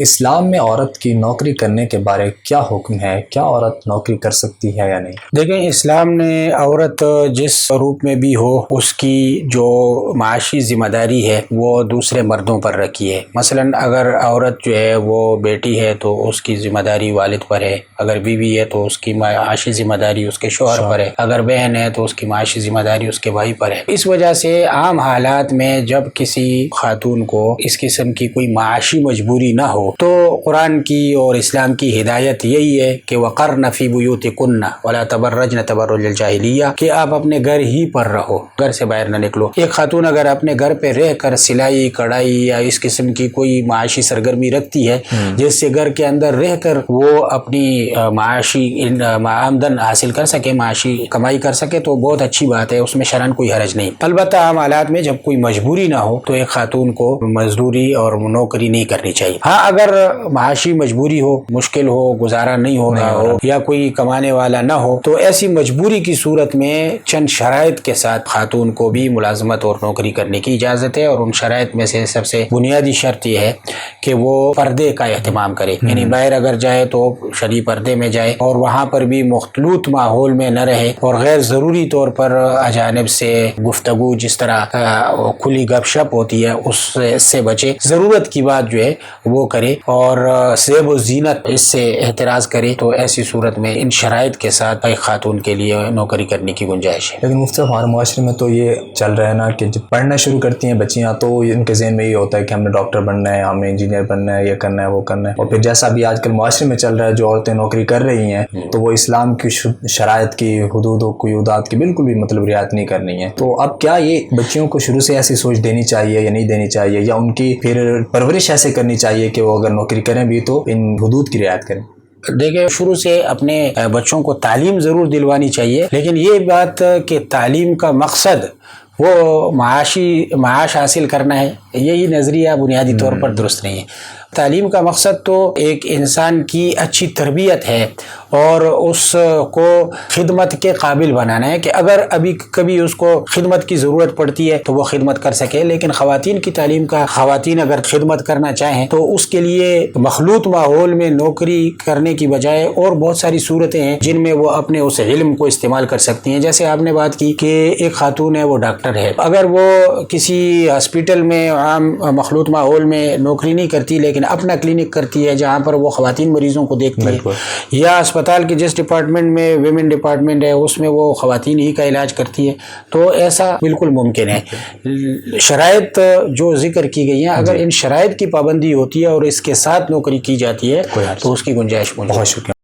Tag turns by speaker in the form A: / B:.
A: اسلام میں عورت کی نوکری کرنے کے بارے کیا حکم ہے؟ کیا عورت نوکری کر سکتی ہے یا نہیں؟
B: دیکھیں، اسلام نے عورت جس روپ میں بھی ہو اس کی جو معاشی ذمہ داری ہے وہ دوسرے مردوں پر رکھی ہے۔ مثلا اگر عورت جو ہے وہ بیٹی ہے تو اس کی ذمہ داری والد پر ہے، اگر بیوی ہے تو اس کی معاشی ذمہ داری اس کے شوہر پر ہے، اگر بہن ہے تو اس کی معاشی ذمہ داری اس کے بھائی پر ہے۔ اس وجہ سے عام حالات میں جب کسی خاتون کو اس قسم کی کوئی معاشی مجبوری نہ ہو تو قرآن کی اور اسلام کی ہدایت یہی ہے کہ وَقَرْنَ فِي بُيُوتِكُنَّ وَلَا تَبَرَّجْنَ تَبَرُّجَ الْجَاهِلِيَّةِ کہ آپ اپنے گھر ہی پر رہو، گھر سے باہر نہ نکلو۔ ایک خاتون اگر اپنے گھر پہ رہ کر سلائی کڑھائی یا اس قسم کی کوئی معاشی سرگرمی رکھتی ہے جس سے گھر کے اندر رہ کر وہ اپنی معاشی آمدن حاصل کر سکے، معاشی کمائی کر سکے تو بہت اچھی بات ہے، اس میں شرعاً کوئی حرج نہیں۔ البتہ عام حالات میں جب کوئی مجبوری نہ ہو تو ایک خاتون کو مزدوری اور نوکری نہیں کرنی چاہیے۔ ہاں، اگر معاشی مجبوری ہو، مشکل ہو، گزارا نہیں ہو رہا ہو یا کوئی کمانے والا نہ ہو تو ایسی مجبوری کی صورت میں چند شرائط کے ساتھ خاتون کو بھی ملازمت اور نوکری کرنے کی اجازت ہے، اور ان شرائط میں سے سب سے بنیادی شرط یہ ہے کہ وہ پردے کا اہتمام کرے، یعنی باہر اگر جائے تو شرعی پردے میں جائے اور وہاں پر بھی مختلط ماحول میں نہ رہے اور غیر ضروری طور پر اجانب سے گفتگو، جس طرح کھلی گپ شپ ہوتی ہے، اس سے بچے۔ ضرورت کی بات جو ہے وہ کرے اور زیب و زینت اس سے احتراز کرے، تو ایسی صورت میں ان شرائط کے ساتھ ایک خاتون کے لیے نوکری کرنے کی گنجائش ہے۔
A: لیکن مفتی صاحب، ہمارے معاشرے میں تو یہ چل رہا ہے نا کہ جب پڑھنا شروع کرتی ہیں بچیاں تو ان کے ذہن میں یہ ہوتا ہے کہ ہم نے ڈاکٹر بننا ہے، ہمیں انجینئر بننا ہے، یہ کرنا ہے، وہ کرنا ہے، اور پھر جیسا بھی آج کل معاشرے میں چل رہا ہے جو عورتیں نوکری کر رہی ہیں تو وہ اسلام کی شرائط کی، حدود و قیودات کی بالکل بھی رعایت نہیں کر رہی ہیں۔ تو اب کیا یہ بچیوں کو شروع سے ایسی سوچ دینی چاہیے یا نہیں دینی چاہیے، یا ان کی پھر پرورش ایسے کرنی چاہیے کہ وہ اگر نوکری کریں بھی تو ان حدود کی رعایت کریں؟
B: دیکھیں، شروع سے اپنے بچوں کو تعلیم ضرور دلوانی چاہیے، لیکن یہ بات کہ تعلیم کا مقصد وہ معاش حاصل کرنا ہے، یہی نظریہ بنیادی طور پر درست نہیں ہے۔ تعلیم کا مقصد تو ایک انسان کی اچھی تربیت ہے اور اس کو خدمت کے قابل بنانا ہے کہ اگر ابھی کبھی اس کو خدمت کی ضرورت پڑتی ہے تو وہ خدمت کر سکے۔ لیکن خواتین کی تعلیم کا، خواتین اگر خدمت کرنا چاہیں تو اس کے لیے مخلوط ماحول میں نوکری کرنے کی بجائے اور بہت ساری صورتیں ہیں جن میں وہ اپنے اس علم کو استعمال کر سکتی ہیں۔ جیسے آپ نے بات کی کہ ایک خاتون ہے، وہ ڈاکٹر ہے، اگر وہ کسی ہاسپٹل میں عام مخلوط ماحول میں نوکری نہیں کرتی لیکن اپنا کلینک کرتی ہے جہاں پر وہ خواتین مریضوں کو دیکھتی ہے، یا اسپتال کے جس ڈپارٹمنٹ میں ویمن ڈپارٹمنٹ ہے اس میں وہ خواتین ہی کا علاج کرتی ہے، تو ایسا بالکل ممکن ہے۔ شرائط جو ذکر کی گئی ہیں، اگر ان شرائط کی پابندی ہوتی ہے اور اس کے ساتھ نوکری کی جاتی ہے تو اس کی گنجائش موجود ہے۔
A: بہت شکریہ۔